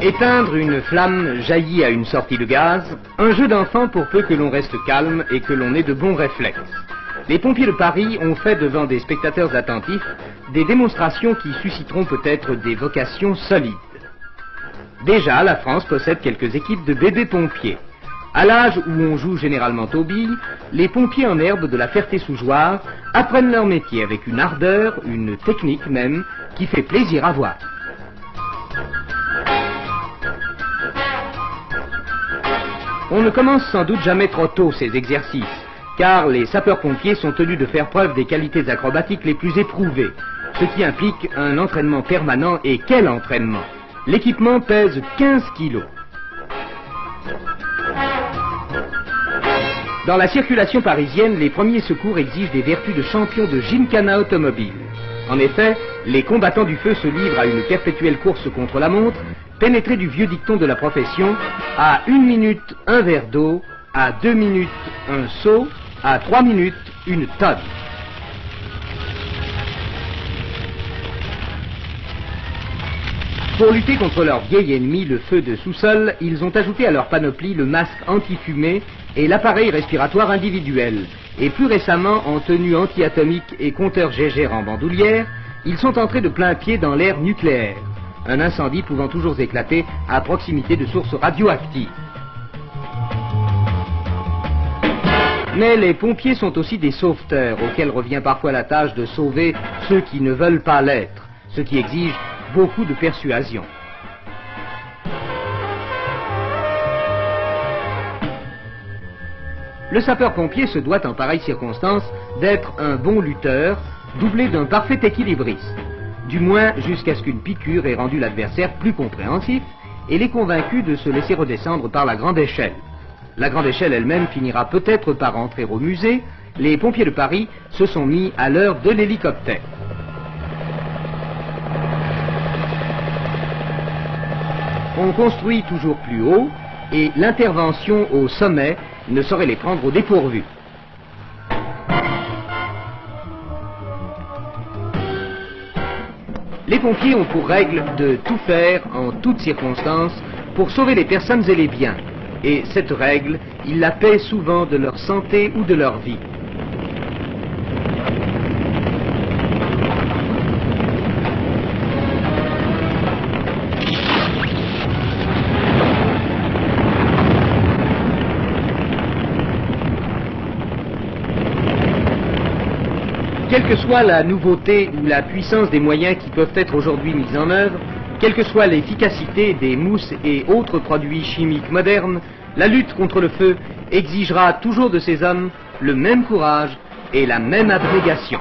Éteindre une flamme jaillie à une sortie de gaz, un jeu d'enfant pour peu que l'on reste calme et que l'on ait de bons réflexes. Les pompiers de Paris ont fait devant des spectateurs attentifs des démonstrations qui susciteront peut-être des vocations solides. Déjà, la France possède quelques équipes de bébés pompiers. À l'âge où on joue généralement aux billes, les pompiers en herbe de la Ferté-sous-Jouarre apprennent leur métier avec une ardeur, une technique même, qui fait plaisir à voir. On ne commence sans doute jamais trop tôt ces exercices, car les sapeurs-pompiers sont tenus de faire preuve des qualités acrobatiques les plus éprouvées, ce qui implique un entraînement permanent. Et quel entraînement! L'équipement pèse 15 kilos. Dans la circulation parisienne, les premiers secours exigent des vertus de champion de gymkhana automobile. En effet, les combattants du feu se livrent à une perpétuelle course contre la montre, pénétrés du vieux dicton de la profession: à 1 minute, un verre d'eau, à 2 minutes, un seau, à 3 minutes, une tonne. Pour lutter contre leur vieil ennemi, le feu de sous-sol, ils ont ajouté à leur panoplie le masque anti-fumée et l'appareil respiratoire individuel. Et plus récemment, en tenue anti-atomique et compteur Geiger en bandoulière, ils sont entrés de plein pied dans l'ère nucléaire, un incendie pouvant toujours éclater à proximité de sources radioactives. Mais les pompiers sont aussi des sauveteurs, auxquels revient parfois la tâche de sauver ceux qui ne veulent pas l'être, ce qui exige beaucoup de persuasion. Le sapeur-pompier se doit en pareille circonstance d'être un bon lutteur, doublé d'un parfait équilibriste, du moins jusqu'à ce qu'une piqûre ait rendu l'adversaire plus compréhensif et l'ait convaincu de se laisser redescendre par la grande échelle. La grande échelle elle-même finira peut-être par entrer au musée. Les pompiers de Paris se sont mis à l'heure de l'hélicoptère. On construit toujours plus haut et l'intervention au sommet ne saurait les prendre au dépourvu. Les pompiers ont pour règle de tout faire en toutes circonstances pour sauver les personnes et les biens. Et cette règle, ils la paient souvent de leur santé ou de leur vie. Quelle que soit la nouveauté ou la puissance des moyens qui peuvent être aujourd'hui mis en œuvre, quelle que soit l'efficacité des mousses et autres produits chimiques modernes, la lutte contre le feu exigera toujours de ces hommes le même courage et la même abnégation.